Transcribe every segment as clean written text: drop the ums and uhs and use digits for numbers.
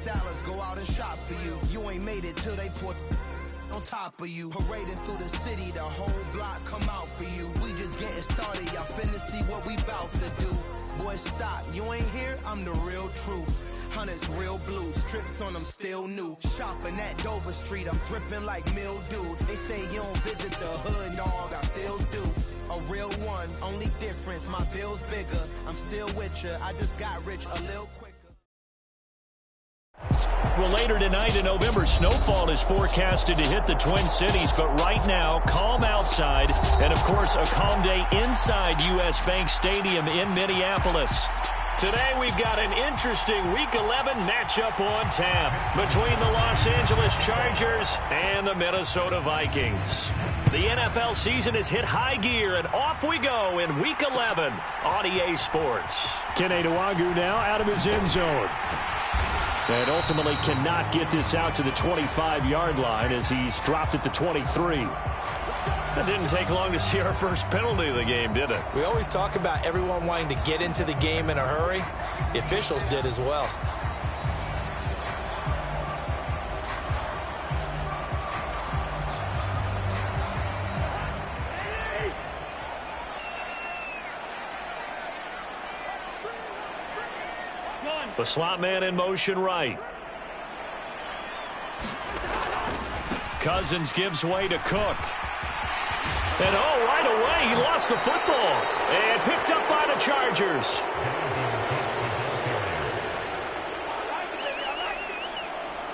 stylers go out and shop for you. You ain't made it till they put on top of you. Parading through the city, the whole block come out for you. We just getting started, y'all finna see what we bout to do. Boy, stop, you ain't here, I'm the real truth. Hunters real blue, strips on them still new. Shopping at Dover Street, I'm dripping like mildew. They say you don't visit the hood, dog, I still do. A real one, only difference, my bill's bigger. I'm still with ya, I just got rich a little quicker. Well, later tonight in November, snowfall is forecasted to hit the Twin Cities, but right now, calm outside, and of course, a calm day inside U.S. Bank Stadium in Minneapolis. Today, we've got an interesting Week 11 matchup on tap between the Los Angeles Chargers and the Minnesota Vikings. The NFL season has hit high gear, and off we go in Week 11 on EA Sports. Kene Nwangwu now out of his end zone. And ultimately cannot get this out to the 25-yard line as he's dropped at the 23. It didn't take long to see our first penalty of the game, did it? We always talk about everyone wanting to get into the game in a hurry. The officials did as well. The slot man in motion right. Cousins gives way to Cook. And oh, right away, he lost the football. And picked up by the Chargers.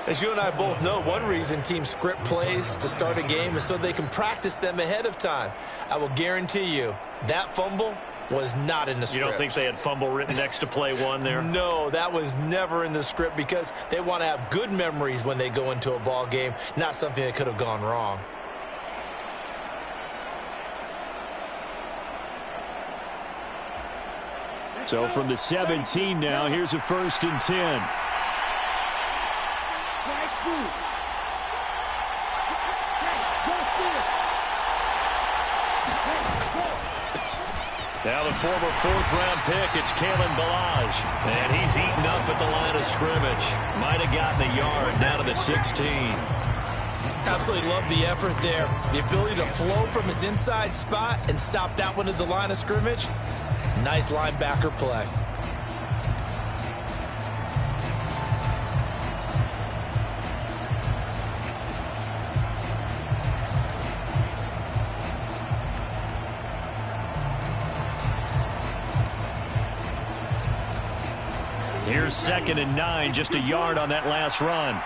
As you and I both know, one reason teams script plays to start a game is so they can practice them ahead of time. I will guarantee you that fumble was not in the script. You don't think they had fumble written next to play one there? No, that was never in the script because they want to have good memories when they go into a ball game, not something that could have gone wrong. So from the 17 now, here's a 1st and 10. Now the former 4th-round pick, it's Kalen Ballage. And he's eaten up at the line of scrimmage. Might have gotten a yard down to the 16. Absolutely love the effort there. The ability to flow from his inside spot and stop that one at the line of scrimmage. Nice linebacker play. Here's 2nd and 9, just a yard on that last run.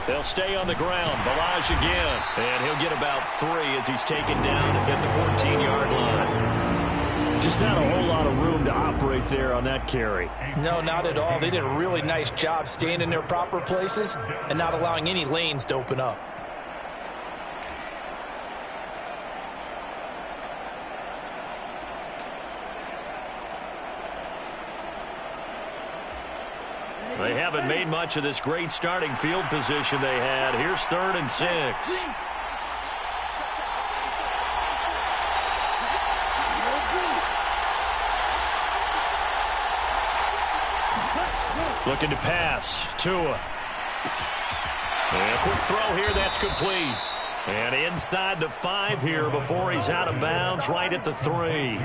They'll stay on the ground. Ballage again. And he'll get about 3 as he's taken down at the 14-yard line. Just not a whole lot of room to operate there on that carry. No, not at all. They did a really nice job staying in their proper places and not allowing any lanes to open up. They haven't made much of this great starting field position they had. Here's 3rd and 6. Looking to pass. Tua. And a quick throw here. That's complete. And inside the 5 here before he's out of bounds right at the 3.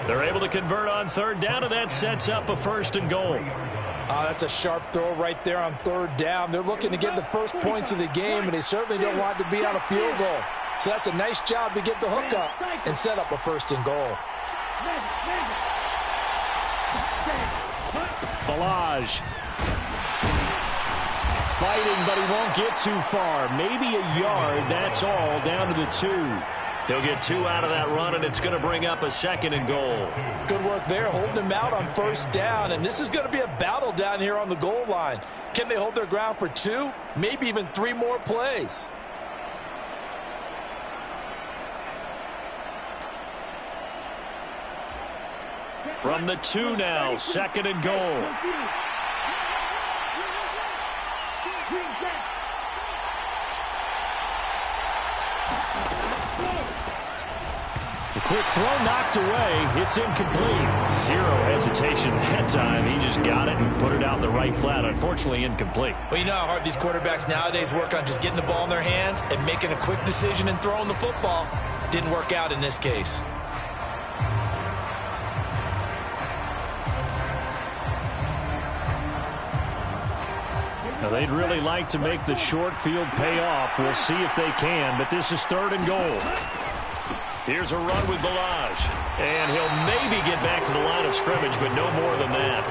They're able to convert on 3rd down, and that sets up a 1st and goal. That's a sharp throw right there on 3rd down. They're looking to get the first points of the game, and they certainly don't want to be on a field goal. So that's a nice job to get the hook up and set up a 1st and goal. Ballage. Fighting, but he won't get too far. Maybe a yard, that's all, down to the 2. He'll get 2 out of that run, and it's going to bring up a 2nd and goal. Good work there, holding him out on 1st down, and this is going to be a battle down here on the goal line. Can they hold their ground for 2, maybe even 3 more plays? From the 2 now, 2nd and goal. quick throw knocked away. It's incomplete. Zero hesitation that time. He just got it and put it out in the right flat. Unfortunately, incomplete. Well, you know how hard these quarterbacks nowadays work on just getting the ball in their hands and making a quick decision and throwing the football. Didn't work out in this case. Now, they'd really like to make the short field pay off. We'll see if they can, but this is 3rd and goal. Here's a run with millz, and he'll maybe get back to the line of scrimmage, but no more than that.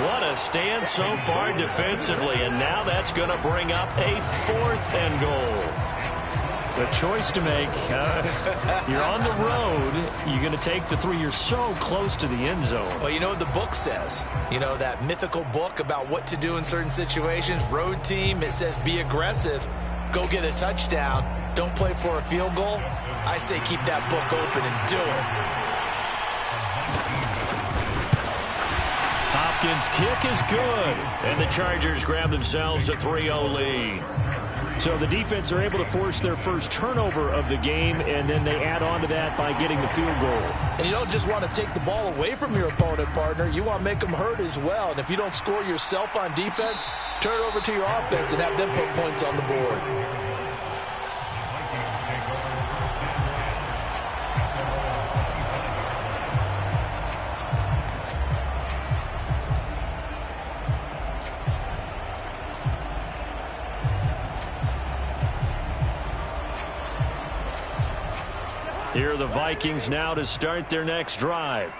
What a stand so far defensively, and now that's going to bring up a 4th and goal. The choice to make. You're on the road. You're going to take the 3. You're so close to the end zone. Well, you know what the book says. You know, that mythical book about what to do in certain situations. Road team, it says be aggressive. Go get a touchdown. Don't play for a field goal. I say keep that book open and do it. Hopkins' kick is good. And the Chargers grab themselves a 3-0 lead. So the defense are able to force their first turnover of the game, and then they add on to that by getting the field goal. And you don't just want to take the ball away from your opponent, partner. You want to make them hurt as well. And if you don't score yourself on defense, turn it over to your offense and have them put points on the board. Here are the Vikings now to start their next drive.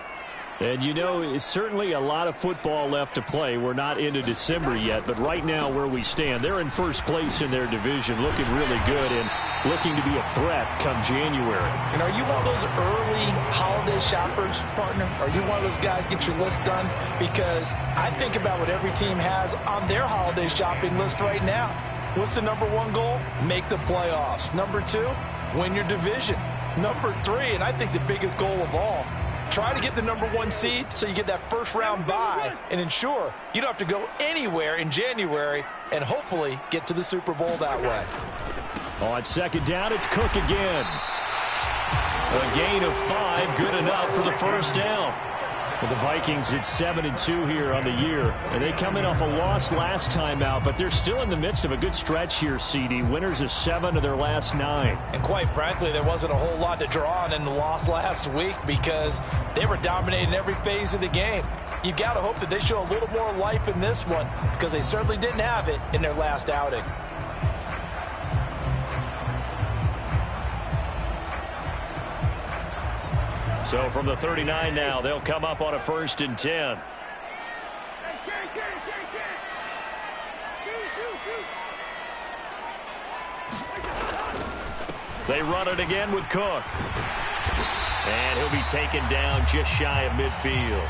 And, you know, it's certainly a lot of football left to play. We're not into December yet, but right now where we stand, they're in first place in their division, looking really good and looking to be a threat come January. And are you one of those early holiday shoppers, partner? Are you one of those guys get your list done? Because I think about what every team has on their holiday shopping list right now. What's the #1 goal? Make the playoffs. #2, win your division. #3, and I think the biggest goal of all, try to get the #1 seed so you get that first-round bye and ensure you don't have to go anywhere in January and hopefully get to the Super Bowl that way. On 2nd down, it's Cook again. A gain of 5, good enough for the first down. Well, the Vikings at 7-2 here on the year, and they come in off a loss last time out, but they're still in the midst of a good stretch here, CD. Winners of 7 of their last 9. And quite frankly, there wasn't a whole lot to draw on in the loss last week because they were dominating every phase of the game. You've got to hope that they show a little more life in this one because they certainly didn't have it in their last outing. So from the 39 now, they'll come up on a 1st and 10. They run it again with Cook. And he'll be taken down just shy of midfield.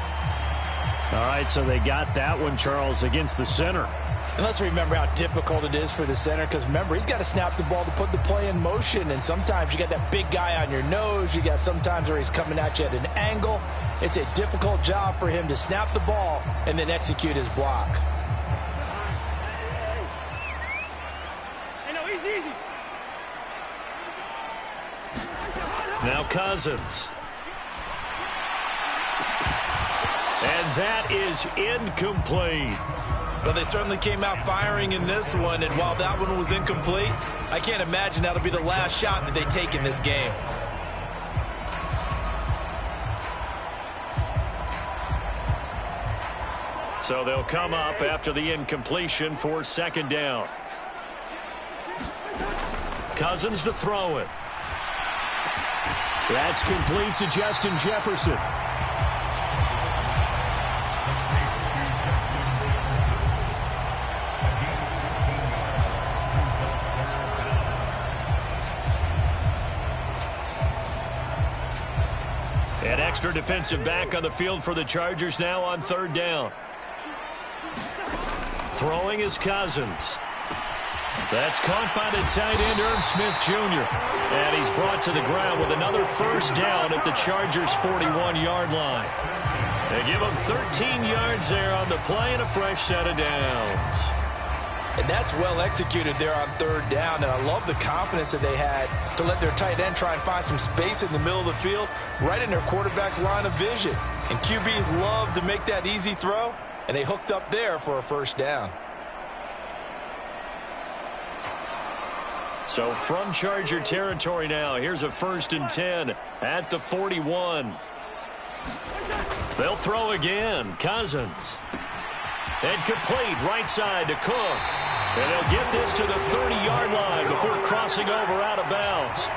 All right, so they got that one, Charles, against the center. And let's remember how difficult it is for the center because, remember, he's got to snap the ball to put the play in motion. And sometimes you got that big guy on your nose. You got sometimes where he's coming at you at an angle. It's a difficult job for him to snap the ball and then execute his block. Now Cousins. And that is incomplete. Well, they certainly came out firing in this one, and while that one was incomplete, I can't imagine that'll be the last shot that they take in this game. So they'll come up after the incompletion for 2nd down. Cousins to throw it. That's complete to Justin Jefferson. An extra defensive back on the field for the Chargers now on 3rd down. Throwing is Cousins. That's caught by the tight end, Irv Smith Jr. And he's brought to the ground with another 1st down at the Chargers' 41-yard line. They give him 13 yards there on the play and a fresh set of downs. And that's well executed there on third down. And I love the confidence that they had to let their tight end try and find some space in the middle of the field, right in their quarterback's line of vision. And QBs love to make that easy throw, and they hooked up there for a first down. So from Charger territory now, here's a 1st and 10 at the 41. They'll throw again. Cousins. And complete right side to Cook. And they'll get this to the 30-yard line before crossing over out of bounds.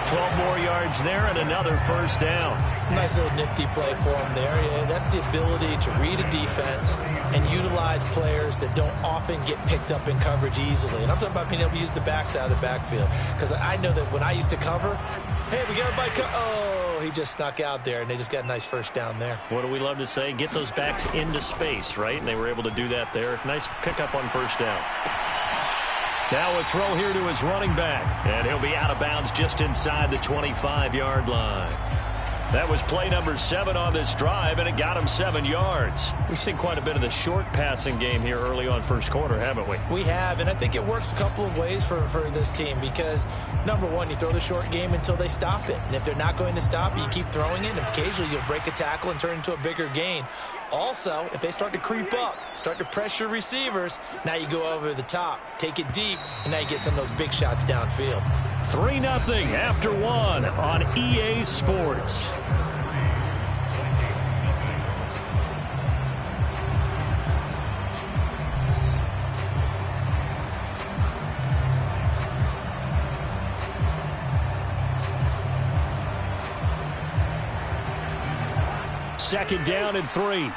12 more yards there and another first down. Nice little nifty play for him there. Yeah, that's the ability to read a defense and utilize players that don't often get picked up in coverage easily. And I'm talking about being able to use the backs out of the backfield. Because I know that when I used to cover, hey, we got a bike. Oh, he just snuck out there, and they just got a nice first down there. What do we love to say? Get those backs into space, right? And they were able to do that there. Nice pickup on first down. Now a throw here to his running back, and he'll be out of bounds just inside the 25-yard line. That was play number 7 on this drive, and it got him 7 yards. We've seen quite a bit of the short passing game here early on first quarter, haven't we? We have, and I think it works a couple of ways for this team because, number one, you throw the short game until they stop it. And if they're not going to stop it, you keep throwing it, and occasionally you'll break a tackle and turn into a bigger gain. Also, if they start to creep up, start to pressure receivers, now you go over the top, take it deep, and now you get some of those big shots downfield. 3-0 after 1 on EA Sports. Second down and 3.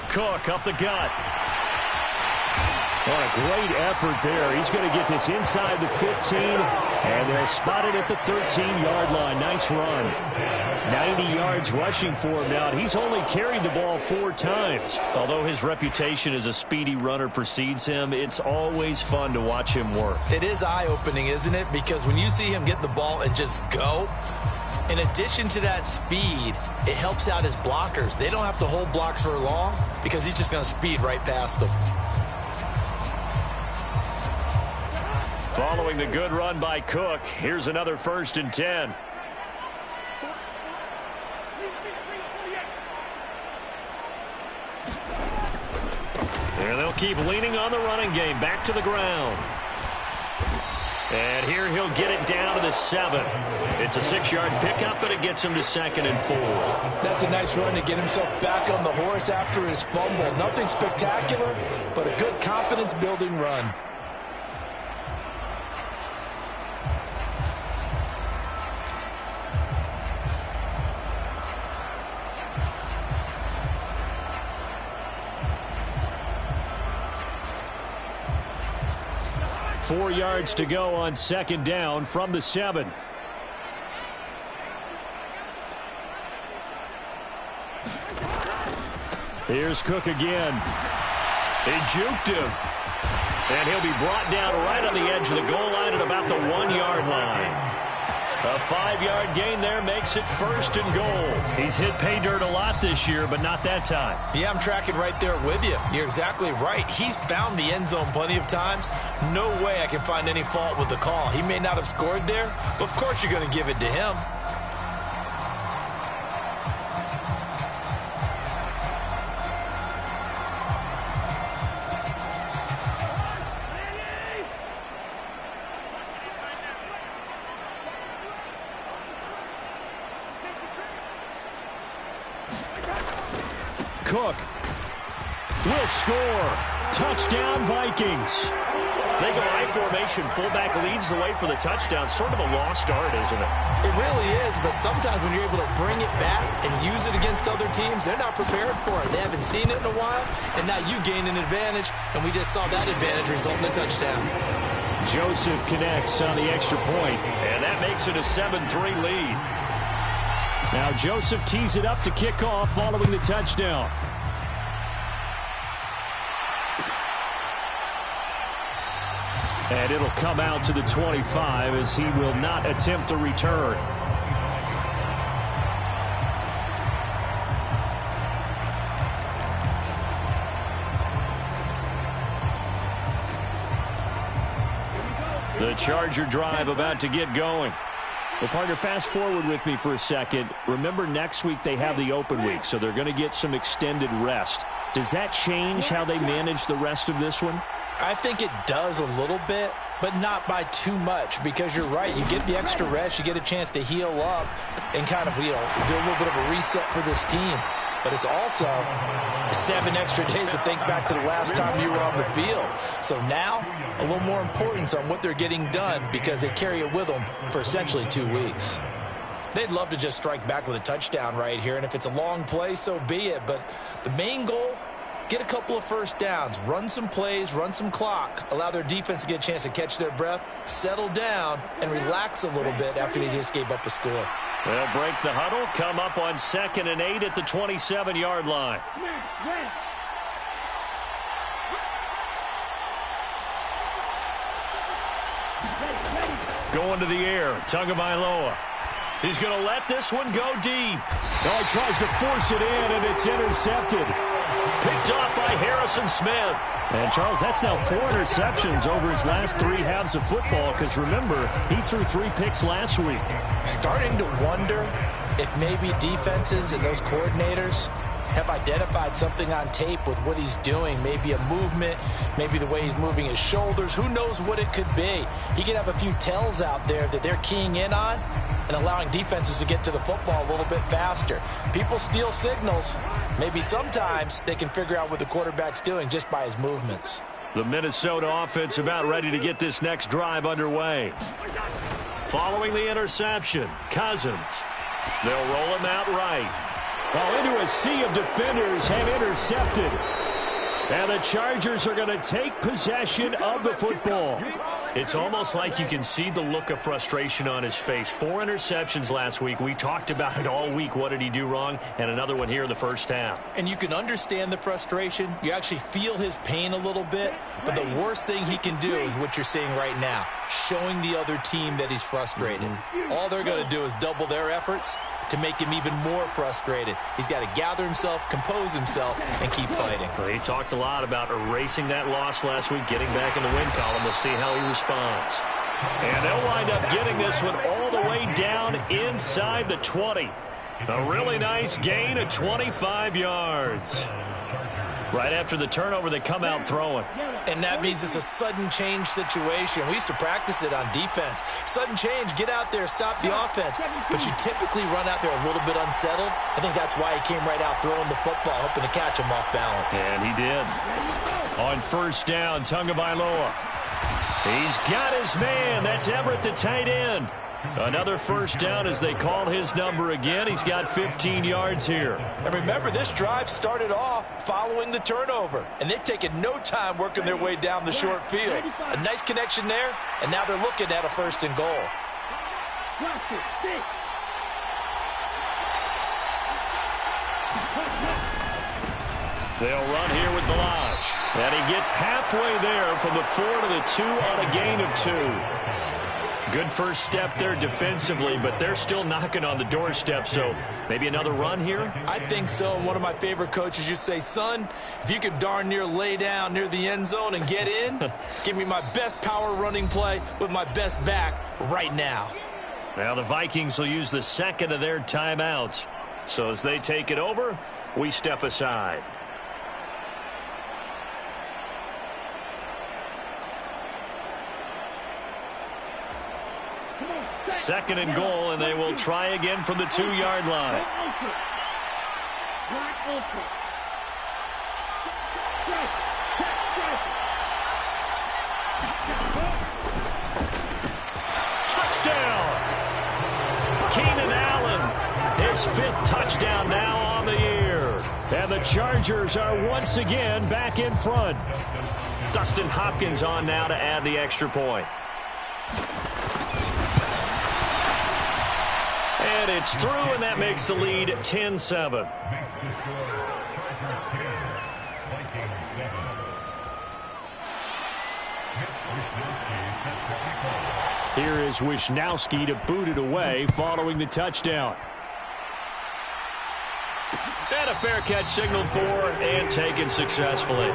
Cook up the gut. What a great effort there. He's going to get this inside the 15, and they'll spot it at the 13-yard line. Nice run. 90 yards rushing for him now. He's only carried the ball 4 times. Although his reputation as a speedy runner precedes him, it's always fun to watch him work. It is eye-opening, isn't it? Because when you see him get the ball and just go, in addition to that speed, it helps out his blockers. They don't have to hold blocks for long because he's just going to speed right past them. Following the good run by Cook, here's another 1st and 10. And they'll keep leaning on the running game. Back to the ground. And here he'll get it down to the 7. It's a 6-yard pickup, but it gets him to 2nd and 4. That's a nice run to get himself back on the horse after his fumble. Nothing spectacular, but a good confidence-building run. Four yards to go on second down from the 7. Here's Cook again. He juked him. And he'll be brought down right on the edge of the goal line at about the 1-yard line. A 5-yard gain there makes it 1st and goal. He's hit pay dirt a lot this year, but not that time. Yeah, I'm tracking right there with you. You're exactly right. He's found the end zone plenty of times. No way I can find any fault with the call. He may not have scored there, but of course you're going to give it to him. Cook will score. Touchdown, Vikings. They go I formation. Fullback leads the way for the touchdown. Sort of a lost art, isn't it? It really is, but sometimes when you're able to bring it back and use it against other teams, they're not prepared for it. They haven't seen it in a while, and now you gain an advantage, and we just saw that advantage result in a touchdown. Joseph connects on the extra point, and that makes it a 7-3 lead. Now Joseph tees it up to kick off following the touchdown. And it'll come out to the 25 as he will not attempt a return. The Charger drive about to get going. Well, partner, fast forward with me for a second. Remember, next week they have the open week, so they're going to get some extended rest. Does that change how they manage the rest of this one? I think it does a little bit, but not by too much, because you're right. You get the extra rest. You get a chance to heal up and kind of, do a little bit of a reset for this team. But it's also 7 extra days to think back to the last time you were on the field. So now, a little more importance on what they're getting done because they carry it with them for essentially 2 weeks. They'd love to just strike back with a touchdown right here, and if it's a long play, so be it. But the main goal, get a couple of first downs, run some plays, run some clock, allow their defense to get a chance to catch their breath, settle down, and relax a little bit after they just gave up a score. They'll break the huddle, come up on 2nd and 8 at the 27-yard line. Going to the air, Tagovailoa. He's going to let this one go deep. No, he tries to force it in, and it's intercepted. Picked off by Harrison Smith. And, Charles, that's now 4 interceptions over his last 3 halves of football because, remember, he threw 3 picks last week. Starting to wonder if maybe defenses and those coordinators have identified something on tape with what he's doing. Maybe a movement, maybe the way he's moving his shoulders. Who knows what it could be? He could have a few tells out there that they're keying in on and allowing defenses to get to the football a little bit faster. People steal signals. Maybe sometimes they can figure out what the quarterback's doing just by his movements. The Minnesota offense about ready to get this next drive underway. Following the interception, Cousins. They'll roll him out right. Well, into a sea of defenders have intercepted. And the Chargers are going to take possession of the football. It's almost like you can see the look of frustration on his face. 4 interceptions last week. We talked about it all week. What did he do wrong? And another one here in the first half. And you can understand the frustration. You actually feel his pain a little bit. But the worst thing he can do is what you're seeing right now, showing the other team that he's frustrated. All they're going to do is double their efforts to make him even more frustrated. He's got to gather himself, compose himself, and keep fighting. Well, he talked a lot about erasing that loss last week, getting back in the win column. We'll see how he responds. And they'll wind up getting this one all the way down inside the 20. A really nice gain of 25 yards. Right after the turnover, they come out throwing. And that means it's a sudden change situation. We used to practice it on defense. Sudden change, get out there, stop the offense. But you typically run out there a little bit unsettled. I think that's why he came right out throwing the football, hoping to catch him off balance. And he did. On first down, Tagovailoa. He's got his man. That's Everett, the tight end. Another first down as they call his number again. He's got 15 yards here. And remember, this drive started off following the turnover. And they've taken no time working their way down the short field. A nice connection there, and now they're looking at a 1st and goal. They'll run here with Balaj. And he gets halfway there from the 4 to the 2 on a gain of 2. Good first step there defensively, but they're still knocking on the doorstep, so maybe another run here? I think so. And one of my favorite coaches used to say, son, if you can darn near lay down near the end zone and get in, give me my best power running play with my best back right now. Now the Vikings will use the 2nd of their timeouts. So as they take it over, we step aside. 2nd and goal, and they will try again from the 2-yard line. Touchdown! Keenan Allen, his 5th touchdown now on the year. And the Chargers are once again back in front. Dustin Hopkins on now to add the extra point. And it's through, and that makes the lead 10-7. Here is Wisnowski to boot it away following the touchdown. And a fair catch signaled for and taken successfully.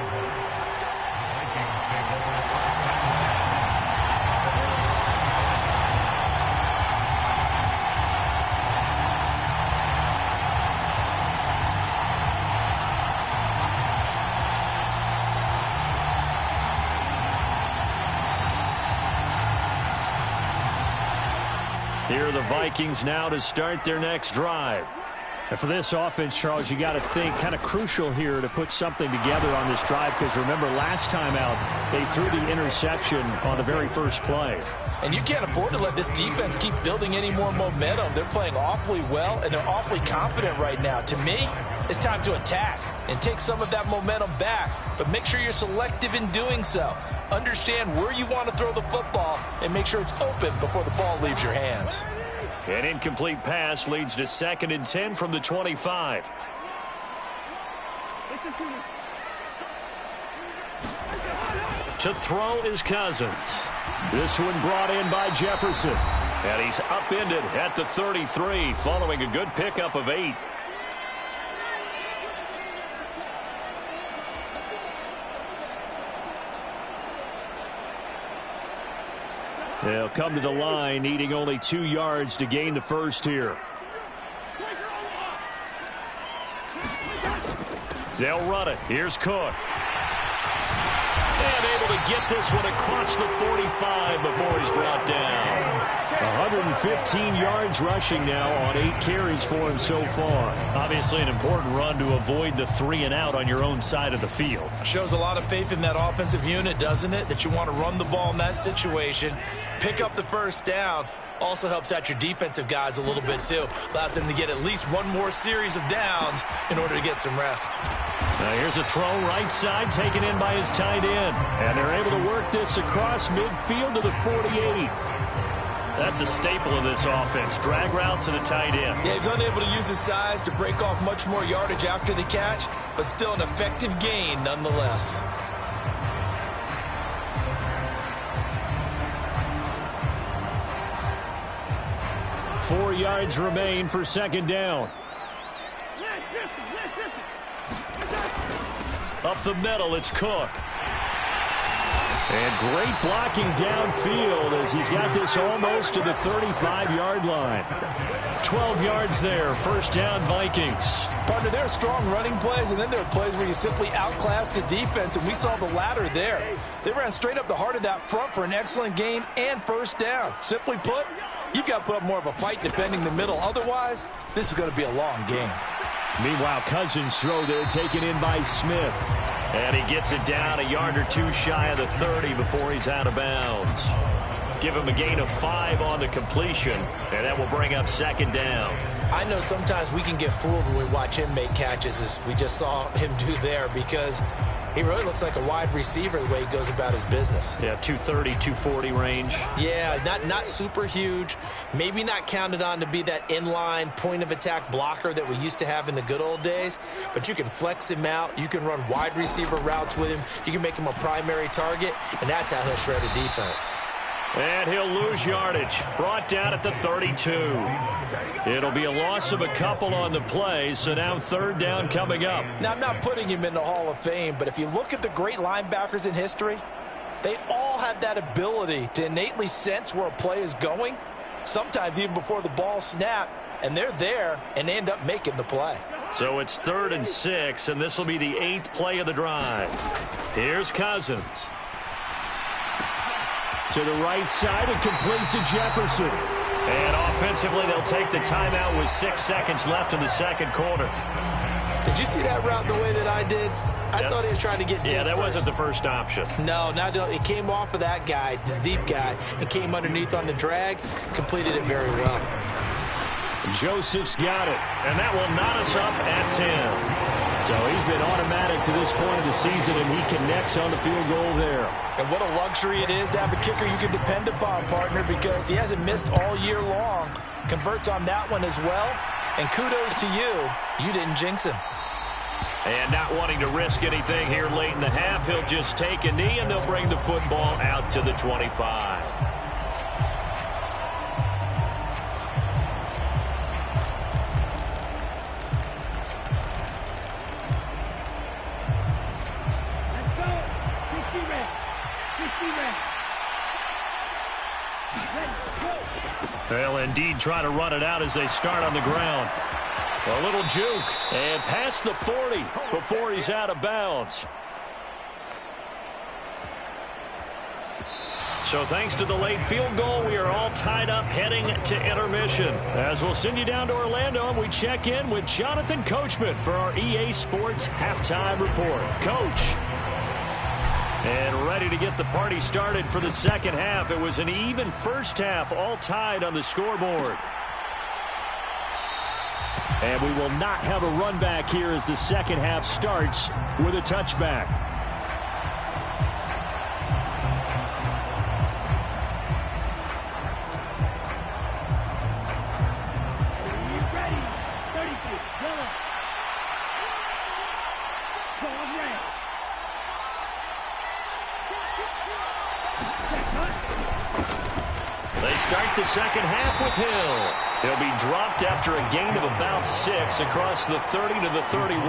Here are the Vikings now to start their next drive. And for this offense, Charles, you got to think kind of crucial here to put something together on this drive, because remember last time out they threw the interception on the very first play. And you can't afford to let this defense keep building any more momentum. They're playing awfully well, and they're awfully confident right now. To me, it's time to attack and take some of that momentum back, but make sure you're selective in doing so. Understand where you want to throw the football and make sure it's open before the ball leaves your hands. An incomplete pass leads to 2nd and 10 from the 25. To throw is Cousins. This one brought in by Jefferson. And he's upended at the 33 following a good pickup of 8. They'll come to the line, needing only 2 yards to gain the first here. They'll run it. Here's Cook. And able to get this one across the 45 before he's brought down. 115 yards rushing now on 8 carries for him so far. Obviously an important run to avoid the 3 and out on your own side of the field. Shows a lot of faith in that offensive unit, doesn't it? That you want to run the ball in that situation, pick up the first down. Also helps out your defensive guys a little bit too. Allows them to get at least one more series of downs in order to get some rest. Now here's a throw right side taken in by his tight end. And they're able to work this across midfield to the 48. That's a staple of this offense. Drag route to the tight end. Yeah, he's unable to use his size to break off much more yardage after the catch, but still an effective gain nonetheless. Four yards remain for 2nd down. Up the middle, it's Cook. And great blocking downfield as he's got this almost to the 35-yard line. 12 yards there, 1st down Vikings. Partner, there are strong running plays, and then there are plays where you simply outclass the defense, and we saw the latter there. They ran straight up the heart of that front for an excellent gain and 1st down. Simply put, you've got to put up more of a fight defending the middle. Otherwise, this is going to be a long game. Meanwhile, Cousins' throw there taken in by Smith. And he gets it down a yard or 2 shy of the 30 before he's out of bounds. Give him a gain of 5 on the completion, and that will bring up 2nd down. I know sometimes we can get fooled when we watch him make catches, as we just saw him do there, because he really looks like a wide receiver the way he goes about his business. Yeah, 230, 240 range. Yeah, not super huge. Maybe not counted on to be that inline point-of-attack blocker that we used to have in the good old days, but you can flex him out. You can run wide receiver routes with him. You can make him a primary target, and that's how he'll shred a defense. And he'll lose yardage. Brought down at the 32. It'll be a loss of a couple on the play, so now 3rd down coming up. Now, I'm not putting him in the Hall of Fame, but if you look at the great linebackers in history, they all have that ability to innately sense where a play is going, sometimes even before the ball snapped, and they're there and they end up making the play. So it's 3rd and 6, and this will be the 8th play of the drive. Here's Cousins. To the right side and complete to Jefferson. And offensively, they'll take the timeout with 6 seconds left in the 2nd quarter. Did you see that route the way that I did? I thought he was trying to get deep. Yeah, that wasn't the first option. No, it came off of that guy, the deep guy, and came underneath on the drag, completed it very well. Joseph's got it, and that will knot us up at 10. So he's been automatic to this point of the season, and he connects on the field goal there. And what a luxury it is to have a kicker you can depend upon, partner, because he hasn't missed all year long. Converts on that one as well. And kudos to you. You didn't jinx him. And not wanting to risk anything here late in the half, he'll just take a knee, and they'll bring the football out to the 25. They'll indeed try to run it out as they start on the ground. A little juke, and past the 40 before he's out of bounds. So thanks to the late field goal, we are all tied up heading to intermission. As we'll send you down to Orlando, and we check in with Jonathan Coachman for our EA Sports Halftime Report. Coach. And ready to get the party started for the second half. It was an even first half, all tied on the scoreboard. And we will not have a run back here as the second half starts with a touchback. They start the second half with Hill. He'll be dropped after a gain of about 6 across the 30 to the 31.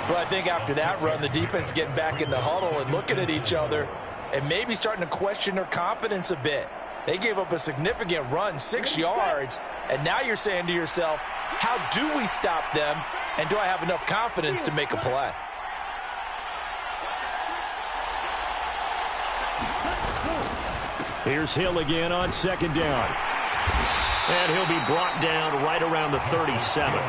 Well, I think after that run, the defense getting back in the huddle and looking at each other and maybe starting to question their confidence a bit. They gave up a significant run, 6 yards, and now you're saying to yourself, how do we stop them, and do I have enough confidence to make a play? Here's Hill again on second down. And he'll be brought down right around the 37.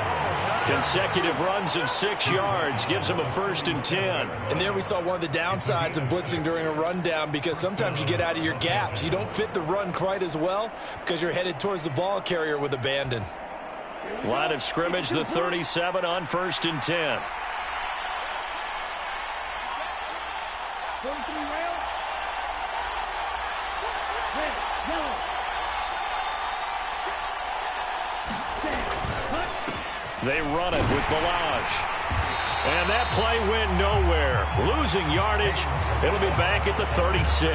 Consecutive runs of 6 yards gives him a 1st and 10. And there we saw one of the downsides of blitzing during a rundown, because sometimes you get out of your gaps. You don't fit the run quite as well because you're headed towards the ball carrier with abandon. Line of scrimmage, the 37 on 1st and 10. They run it with Balaj. And that play went nowhere. Losing yardage. It'll be back at the 36.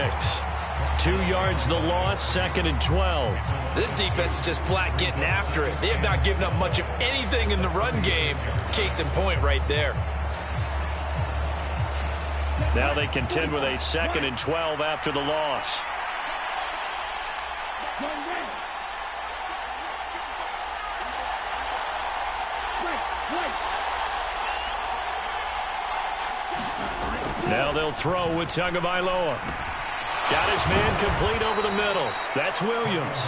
2 yards the loss, 2nd and 12. This defense is just flat getting after it. They have not given up much of anything in the run game. Case in point right there. Now they contend with a 2nd and 12 after the loss. Now they'll throw with Tagovailoa. Got his man complete over the middle. That's Williams.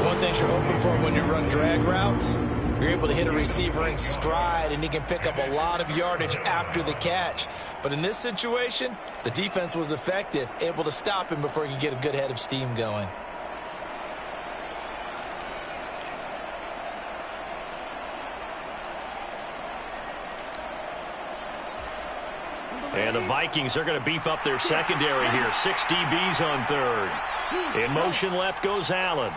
One thing you're hoping for when you run drag routes, you're able to hit a receiver in stride, and he can pick up a lot of yardage after the catch. But in this situation, the defense was effective, able to stop him before he could get a good head of steam going. And the Vikings are going to beef up their secondary here. 6 DBs on third. In motion left goes Allen.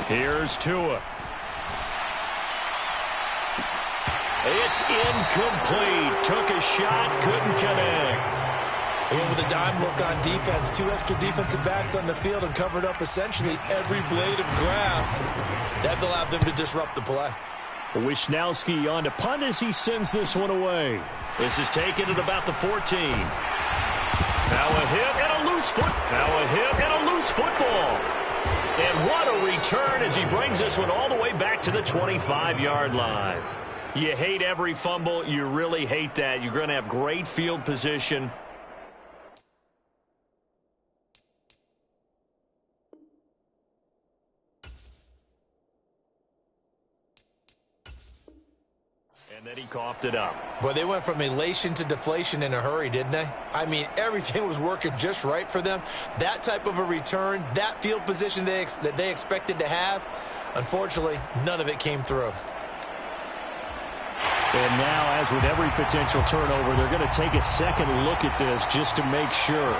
Here's Tua. It's incomplete. Took a shot, couldn't connect. They went with a dime look on defense. 2 extra defensive backs on the field and covered up essentially every blade of grass. That allowed them to disrupt the play. Wisnowski on to punt as he sends this one away. This is taken at about the 14. Now a hit and a loose foot. Now a hit and a loose football. And what a return as he brings this one all the way back to the 25-yard line. You hate every fumble. You really hate that. You're going to have great field position. And then he coughed it up. But they went from elation to deflation in a hurry, didn't they? I mean, everything was working just right for them. That type of a return, that field position that they expected to have, unfortunately, none of it came through. And now, as with every potential turnover, they're going to take a second look at this just to make sure.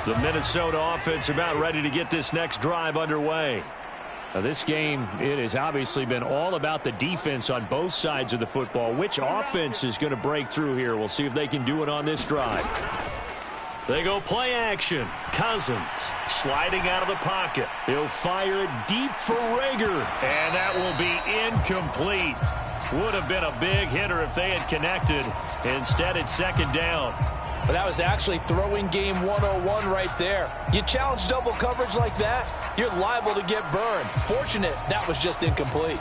The Minnesota offense about ready to get this next drive underway. Now this game, it has obviously been all about the defense on both sides of the football. Which offense is going to break through here? We'll see if they can do it on this drive. They go play action. Cousins sliding out of the pocket. He'll fire it deep for Rager. And that will be incomplete. Would have been a big hitter if they had connected. Instead, it's second down. Well, that was actually throwing game 101 right there. You challenge double coverage like that, you're liable to get burned. Fortunate that was just incomplete.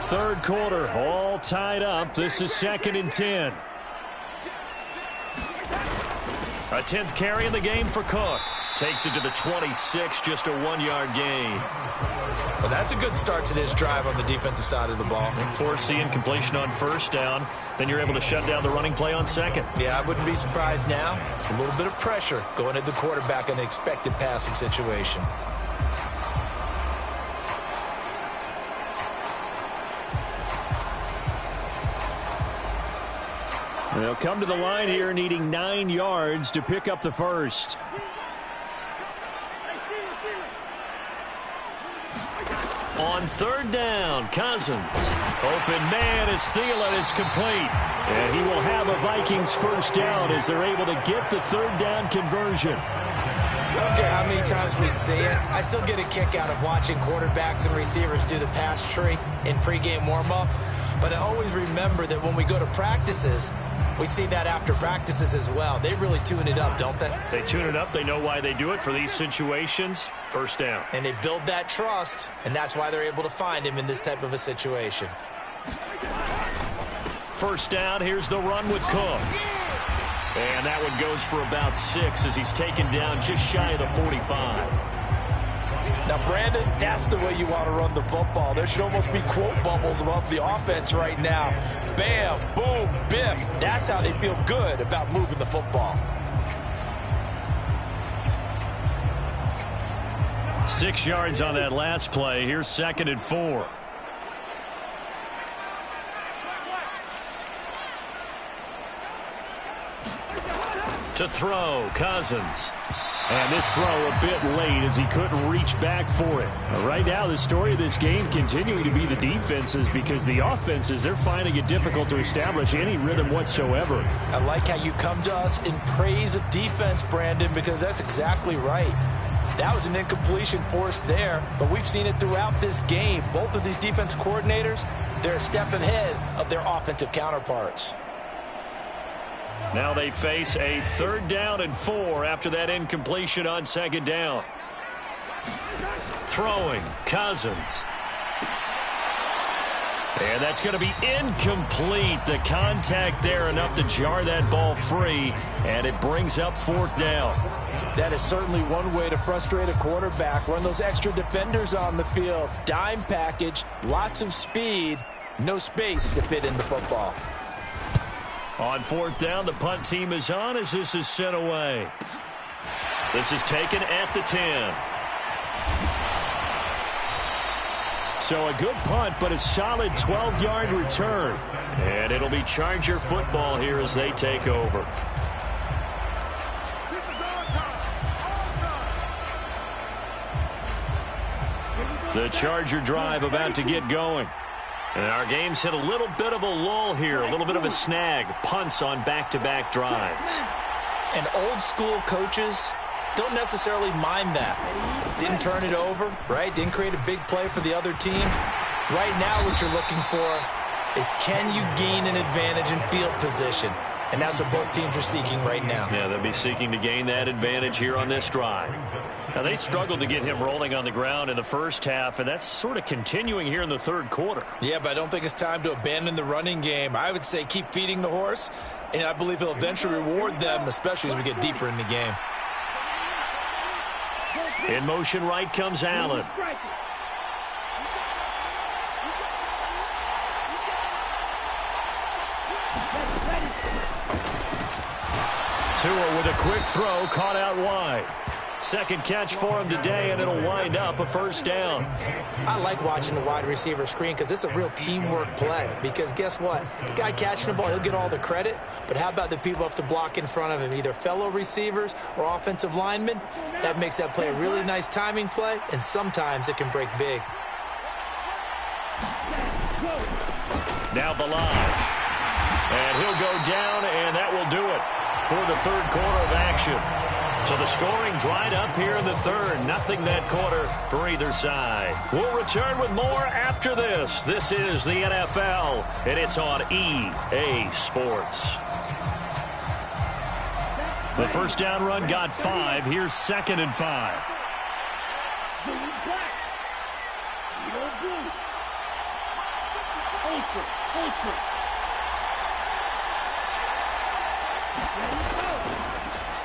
Third quarter, all tied up. This is 2nd and 10. A 10th carry in the game for Cook. Takes it to the 26, just a 1-yard gain. Well, that's a good start to this drive on the defensive side of the ball. And force the incompletion on first down. Then you're able to shut down the running play on second. Yeah, I wouldn't be surprised now. A little bit of pressure going at the quarterback in an expected passing situation. They'll come to the line here needing 9 yards to pick up the first. On third down, Cousins. Open man is Thielen. It's complete. And he will have a Vikings first down as they're able to get the third down conversion. I don't care how many times we see it. I still get a kick out of watching quarterbacks and receivers do the pass tree in pregame warm-up. But I always remember that when we go to practices, we see that after practices as well. They really tune it up, don't they? They tune it up. They know why they do it for these situations. First down. And they build that trust, and that's why they're able to find him in this type of a situation. First down. Here's the run with Cook. And that one goes for about 6 as he's taken down just shy of the 45. Now, Brandon, that's the way you want to run the football. There should almost be quote bubbles above the offense right now. Bam, boom, biff. That's how they feel good about moving the football. 6 yards on that last play. Here's 2nd and 4. To throw, Cousins. And this throw a bit late as he couldn't reach back for it. Right now, the story of this game continuing to be the defenses because the offenses, they're finding it difficult to establish any rhythm whatsoever. I like how you come to us in praise of defense, Brandon, because that's exactly right. That was an incompletion forced there, but we've seen it throughout this game. Both of these defense coordinators, they're a step ahead of their offensive counterparts. Now they face a 3rd down and 4 after that incompletion on 2nd down. Throwing, Cousins. And that's going to be incomplete. The contact there enough to jar that ball free, and it brings up 4th down. That is certainly one way to frustrate a quarterback. Run those extra defenders on the field. Dime package, lots of speed, no space to fit in the football. On 4th down, the punt team is on as this is sent away. This is taken at the 10. So a good punt, but a solid 12-yard return. And it'll be Charger football here as they take over. The Charger drive about to get going. And our game's hit a little bit of a lull here, a little bit of a snag. Punts on back-to-back drives. And old-school coaches don't necessarily mind that. Didn't turn it over, right? Didn't create a big play for the other team. Right now what you're looking for is can you gain an advantage in field position? And that's what both teams are seeking right now. Yeah, they'll be seeking to gain that advantage here on this drive. Now, they struggled to get him rolling on the ground in the first half, and that's sort of continuing here in the 3rd quarter. Yeah, but I don't think it's time to abandon the running game. I would say keep feeding the horse, and I believe he'll eventually reward them, especially as we get deeper in the game. In motion right comes Allen. Tua with a quick throw, caught out wide. Second catch for him today, and it'll wind up a first down. I like watching the wide receiver screen because it's a real teamwork play. Because guess what? The guy catching the ball, he'll get all the credit. But how about the people up to block in front of him, either fellow receivers or offensive linemen? That makes that play a really nice timing play, and sometimes it can break big. Now Balaj. And he'll go down, and that will do it for the third quarter of action. So the scoring dried up here in the third. Nothing that quarter for either side. We'll return with more after this. This is the NFL, and it's on EA Sports. The first down run got 5. Here's 2nd and 5.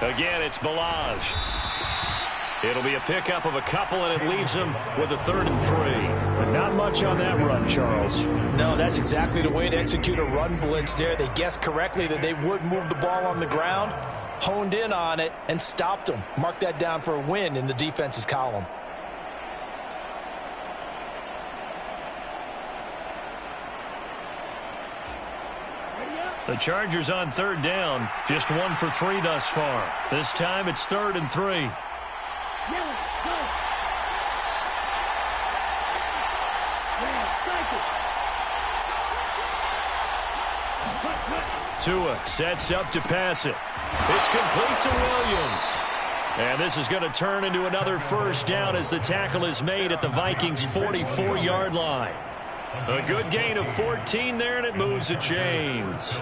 Again, it's Balaj. It'll be a pickup of a couple, and it leaves him with a 3rd and 3. But not much on that run, Charles. No, that's exactly the way to execute a run blitz there. They guessed correctly that they would move the ball on the ground, honed in on it, and stopped them. Mark that down for a win in the defense's column. The Chargers on 3rd down, just 1 for 3 thus far. This time it's 3rd and 3. Tua sets up to pass it. It's complete to Williams. And this is going to turn into another first down as the tackle is made at the Vikings' 44-yard line. A good gain of 14 there, and it moves the chains.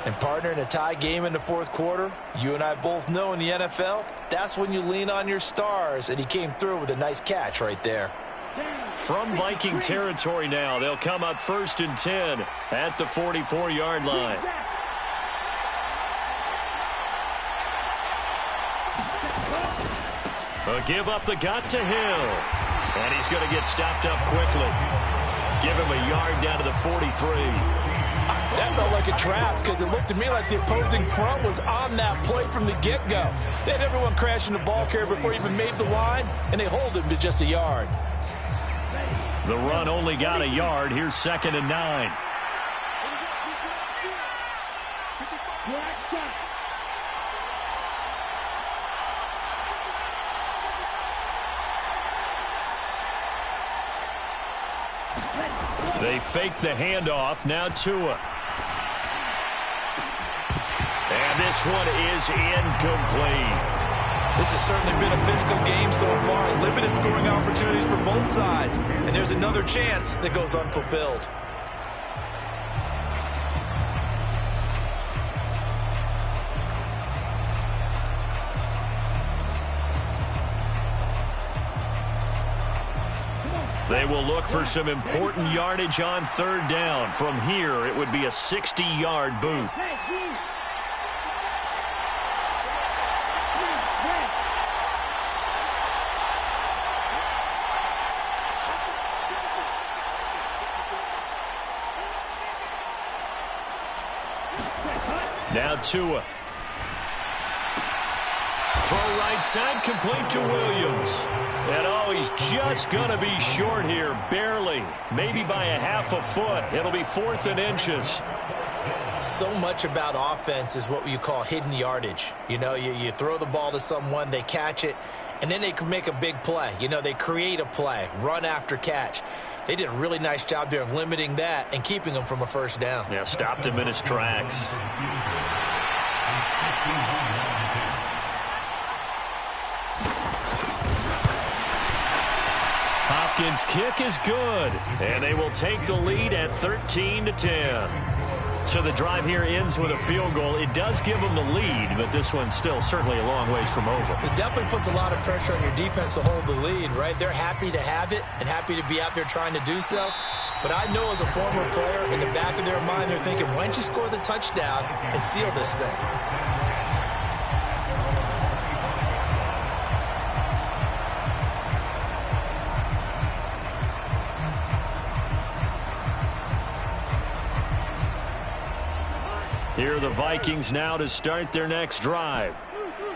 And partner, in a tie game in the fourth quarter, you and I both know in the NFL, that's when you lean on your stars, and he came through with a nice catch right there. From Viking territory now, they'll come up 1st and 10 at the 44-yard line. A give up the gut to Hill. And he's going to get stopped up quickly. Give him a yard down to the 43. That felt like a trap because it looked to me like the opposing front was on that play from the get-go. They had everyone crashing the ball carrier before he even made the line, and they hold him to just a yard. The run only got a yard. Here's 2nd and 9. They fake the handoff. Now Tua. And this one is incomplete. This has certainly been a physical game so far. Limited scoring opportunities for both sides. And there's another chance that goes unfulfilled. They will look for some important yardage on 3rd down. From here, it would be a 60-yard boot. Now Tua. Throw right side, complete to Williams. And oh, he's just going to be short here, barely. Maybe by a half a foot. It'll be 4th and inches. So much about offense is what you call hidden yardage. You know, you throw the ball to someone, they catch it, and then they can make a big play. You know, they create a play, run after catch. They did a really nice job there of limiting that and keeping him from a first down. Yeah, stopped him in his tracks. Hopkins' kick is good, and they will take the lead at 13-10. So the drive here ends with a field goal. It does give them the lead, but this one's still certainly a long ways from over. It definitely puts a lot of pressure on your defense to hold the lead, right? They're happy to have it and happy to be out there trying to do so. But I know as a former player, in the back of their mind, they're thinking, why don't you score the touchdown and seal this thing? Here are the Vikings now to start their next drive.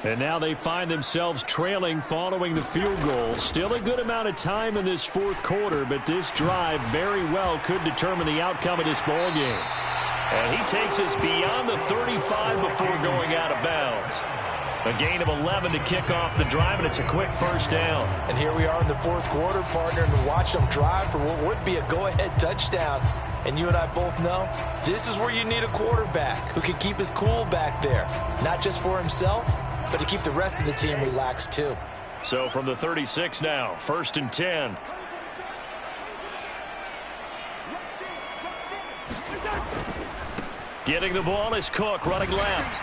And now they find themselves trailing following the field goal. Still a good amount of time in this fourth quarter, but this drive very well could determine the outcome of this ball game. And he takes us beyond the 35 before going out of bounds. A gain of 11 to kick off the drive, and it's a quick first down. And here we are in the fourth quarter, partner, and watch them drive for what would be a go-ahead touchdown. And you and I both know this is where you need a quarterback who can keep his cool back there, not just for himself, but to keep the rest of the team relaxed too. So from the 36 now, 1st and 10. Getting the ball is Cook, running left.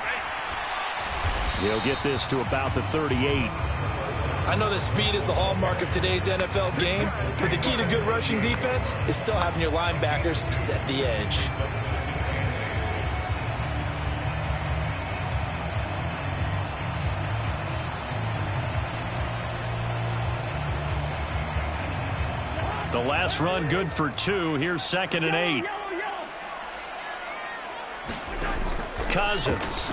He'll get this to about the 38. I know that speed is the hallmark of today's NFL game, but the key to good rushing defense is still having your linebackers set the edge. The last run good for 2. Here's 2nd and 8. Cousins.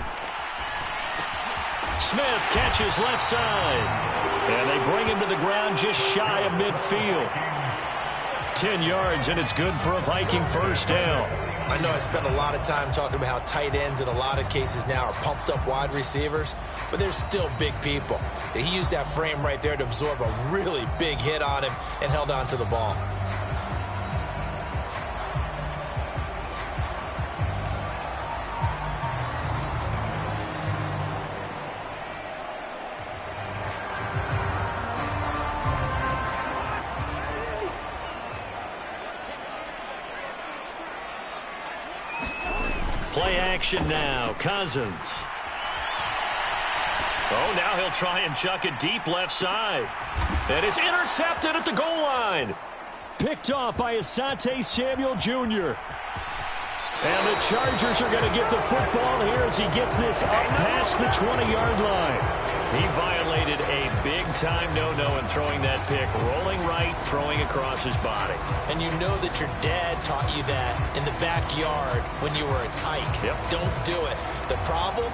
Smith catches left side. And they bring him to the ground just shy of midfield. 10 yards, and it's good for a Viking first down. I know I spent a lot of time talking about how tight ends in a lot of cases now are pumped up wide receivers, but they're still big people. He used that frame right there to absorb a really big hit on him and held on to the ball. Play action now. Cousins. Oh, now he'll try and chuck it deep left side. And it's intercepted at the goal line. Picked off by Asante Samuel Jr. And the Chargers are going to get the football here as he gets this up past the 20-yard line. He violated a big-time no-no in throwing that pick. Rolling right, throwing across his body. And you know that your dad taught you that in the backyard when you were a tyke. Yep. Don't do it. The problem,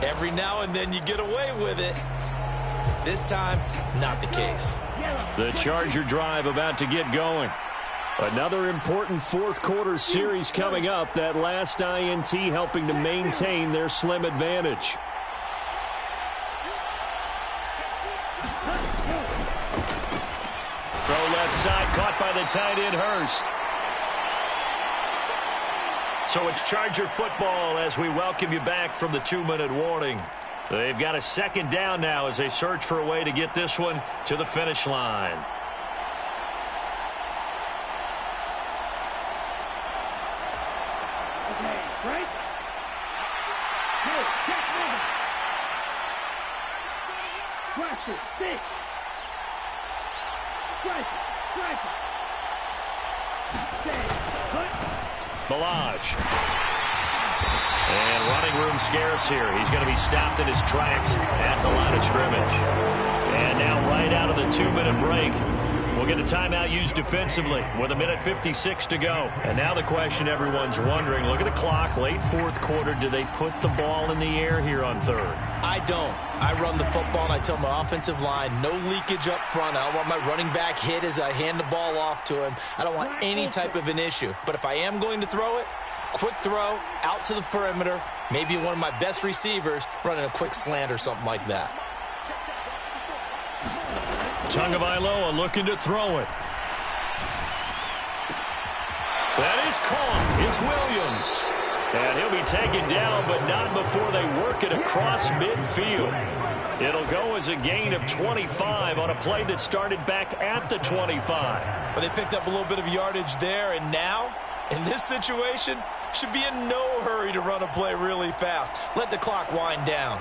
every now and then you get away with it. This time, not the case. The Charger drive about to get going. Another important fourth quarter series coming up. That last INT helping to maintain their slim advantage. Throw left side, caught by the tight end Hurst. So it's Charger football as we welcome you back from the 2-minute warning. They've got a 2nd down now as they search for a way to get this one to the finish line. Okay, right? Hey, check over. Watch it, stick. Strike it. Stay, put. Balaj. And running room scarce here. He's going to be stopped in his tracks at the line of scrimmage. And now right out of the 2-minute break, we'll get a timeout used defensively with 1:56 to go. And now the question everyone's wondering, look at the clock, late fourth quarter, do they put the ball in the air here on 3rd? I don't. I run the football, and I tell my offensive line, no leakage up front. I don't want my running back hit as I hand the ball off to him. I don't want any type of an issue. But if I am going to throw it, quick throw, out to the perimeter, maybe one of my best receivers running a quick slant or something like that. Tagovailoa looking to throw it. That is caught. It's Williams. And he'll be taken down, but not before they work it across midfield. It'll go as a gain of 25 on a play that started back at the 25. But they picked up a little bit of yardage there, and now, in this situation, should be in no hurry to run a play really fast. Let the clock wind down.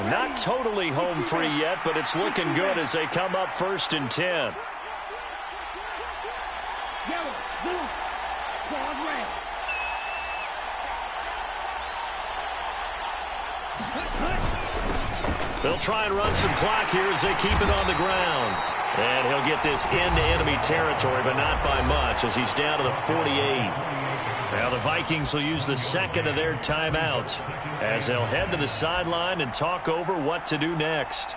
Not totally home free yet, but it's looking good as they come up 1st and 10. Yellow, blue, squad red. They'll try and run some clock here as they keep it on the ground. And he'll get this into enemy territory, but not by much, as he's down to the 48. Now the Vikings will use the second of their timeouts as they'll head to the sideline and talk over what to do next.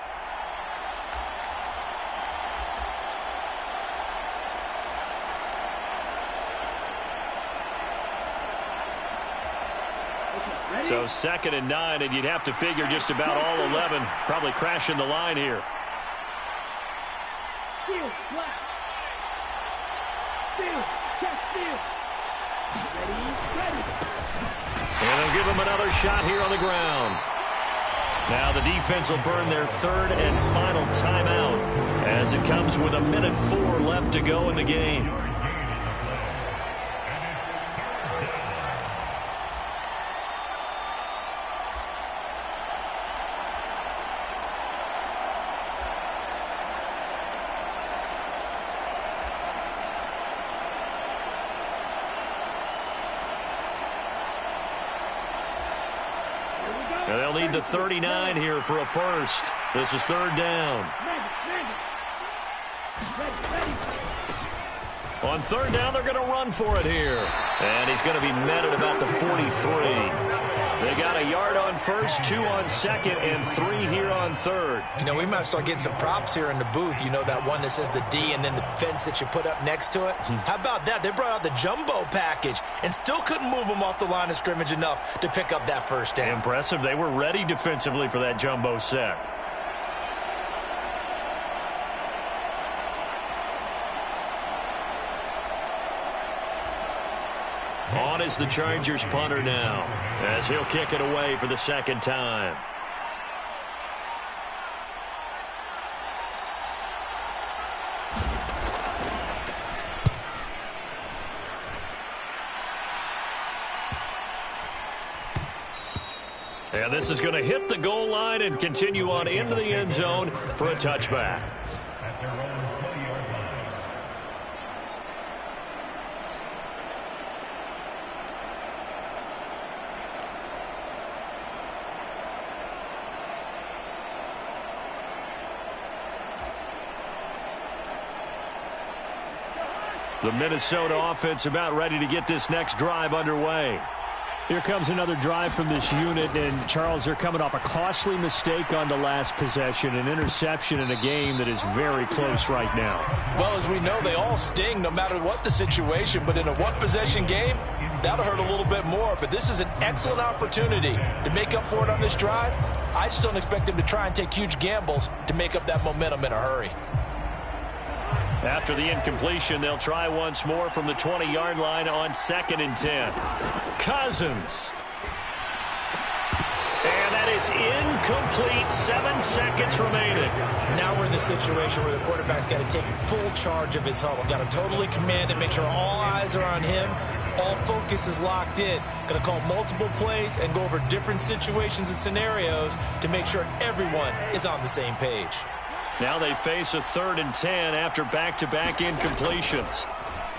So 2nd and 9, and you'd have to figure just about all 11 probably crashing the line here. Steal, flat. Steal, check, steal. Ready. And they'll give him another shot here on the ground. Now the defense will burn their 3rd and final timeout as it comes with 1:04 left to go in the game. They'll need the 39 here for a first. This is 3rd down. On 3rd down, they're going to run for it here. And he's going to be met at about the 43. They got a yard on 1st, 2 on 2nd, and 3 here on 3rd. You know, we might start getting some props here in the booth. You know, that one that says the D and then the fence that you put up next to it? How about that? They brought out the jumbo package and still couldn't move them off the line of scrimmage enough to pick up that 1st down. Impressive. They were ready defensively for that jumbo set. On is the Chargers punter now, as he'll kick it away for the 2nd time. And this is going to hit the goal line and continue on into the end zone for a touchback. The Minnesota offense about ready to get this next drive underway. Here comes another drive from this unit, and Charles, they're coming off a costly mistake on the last possession, an interception in a game that is very close right now. Well, as we know, they all sting no matter what the situation, but in a one-possession game, that'll hurt a little bit more. But this is an excellent opportunity to make up for it on this drive. I just don't expect them to try and take huge gambles to make up that momentum in a hurry. After the incompletion, they'll try once more from the 20-yard line on 2nd and 10. Cousins. And that is incomplete. 7 seconds remaining. Now we're in the situation where the quarterback's got to take full charge of his huddle. Got to totally command it, make sure all eyes are on him. All focus is locked in. Going to call multiple plays and go over different situations and scenarios to make sure everyone is on the same page. Now they face a 3rd and 10 after back-to-back incompletions.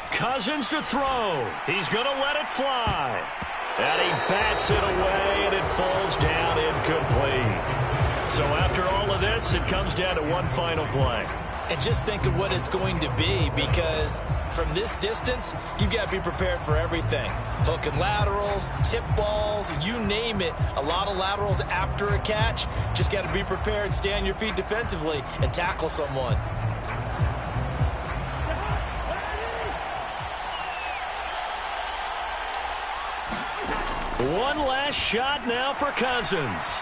Cousins to throw. He's going to let it fly. And he bats it away, and it falls down incomplete. So after all of this, it comes down to one final play. And just think of what it's going to be, because from this distance, you've got to be prepared for everything. Hook and laterals, tip balls, you name it. A lot of laterals after a catch. Just got to be prepared, stay on your feet defensively, and tackle someone. One last shot now for Cousins.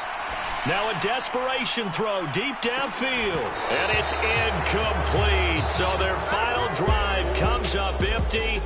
Now a desperation throw deep downfield. And it's incomplete. So their final drive comes up empty.